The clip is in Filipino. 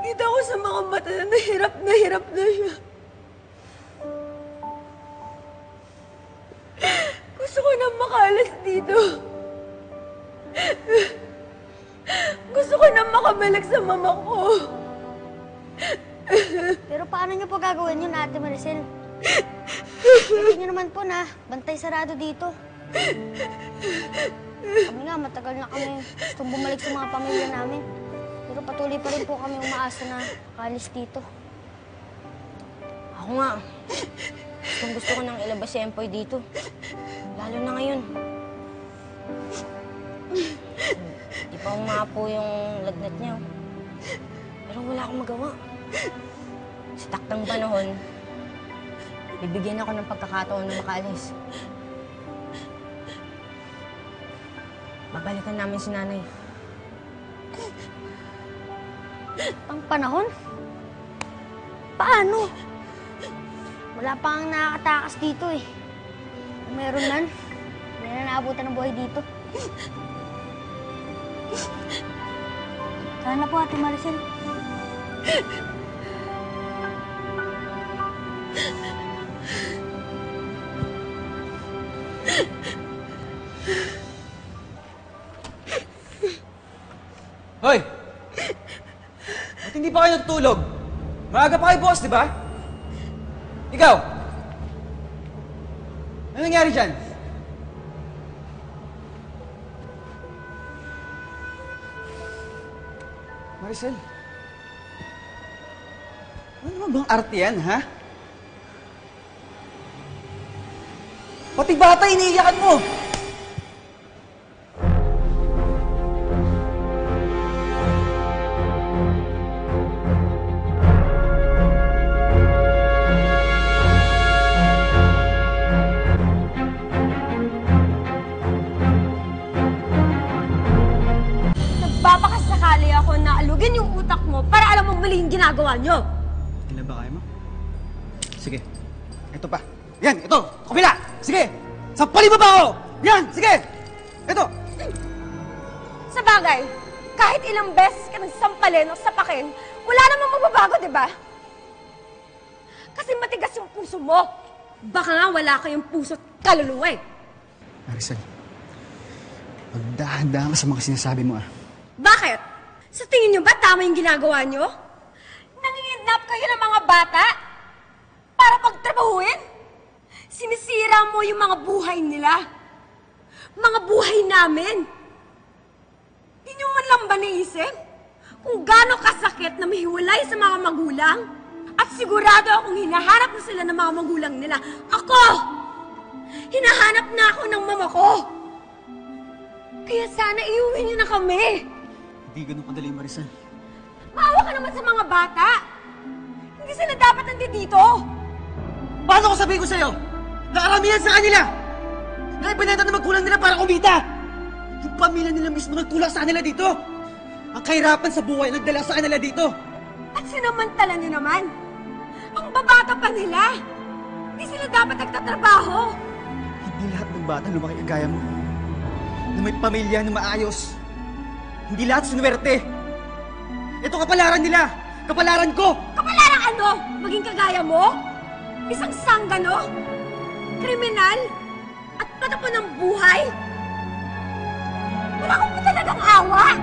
Kita ko sa mga mata na hirap na siya. Gusto ko na makalas dito. Gusto ko na makabalik sa mama ko. Pero paano niyo po gagawin yun, Ate Maricel? Ibig niyo naman po na bantay sarado dito. Kami nga, matagal na kami gustong bumalik sa mga pamilya namin. Pero patuloy pa rin po kami umaasa na makalis dito. Ako nga. Gusto ko nang ilabas si Empoy dito. Lalo na ngayon. Di pa umapo yung lagnat niya. Pero wala akong magawa. Sa taktang panahon, bibigyan ako ng pagkakataon na makaalis. Babalikan namin si nanay. Ang panahon? Paano? Wala pa ang nakakatakas dito eh. Kung meron man, hindi na naabutan ng buhay dito. Sana po, Ate Maricel. Hoy! Ba't hindi pa kayo natutulog? Maaga pa kayo, boss, di ba? Ikaw! Ano nangyari dyan? Maricel? Ano naman bang arte yan, ha? Pati bata, iniiyakan mo! Nagpapakasakali ako na alugin yung utak mo para alam mo mali yung ginagawa nyo. Hindi na ba kaya mo? Sige. Ito pa. Yan, ito. Kabila! Sige! Sampalin mo ba ako? Yan! Sige! Ito! Sa bagay, kahit ilang beses ka nagsampalin o sapakin, wala namang mababago, di ba? Kasi matigas yung puso mo. Baka nga wala kayong puso at kaluluwa eh. Maricel, magdahan-dahan ka sa mga sinasabi mo, ah. Bakit? Sa tingin nyo ba tama yung ginagawa nyo? Nangingidnap kayo ng mga bata? Para pagtrabahuin? Sinisira mo yung mga buhay nila. Mga buhay namin. Di nyo man lang ba naisip kung gaano kasakit na mahiwalay sa mga magulang? At sigurado akong hinahanap na sila ng mga magulang nila. Ako! Hinahanap na ako ng mama ko. Kaya sana iuwi niyo na kami. Hindi ganun kadali, Maricel. Maawa ka naman sa mga bata. Hindi sila dapat nandito. Paano ko sabihin ko sa'yo? Nakaramihan sa kanila! Na ibinenta na magkulang nila para kumita! Yung pamilya nila mismo nagtulak sa kanila dito! Ang kahirapan sa buhay nagdala sa kanila dito! At sinamantala niyo naman. Ang babata pa nila. Hindi sila dapat nagtatrabaho. Hindi lahat ng bata lumaki kagaya mo. Na may pamilya na maayos. Hindi lahat sinuwerte. Ito kapalaran nila! Kapalaran ko! Kapalaran ano? Maging kagaya mo? Isang sanggano? Kriminal? At patapon ng buhay? Wala akong talagang awa!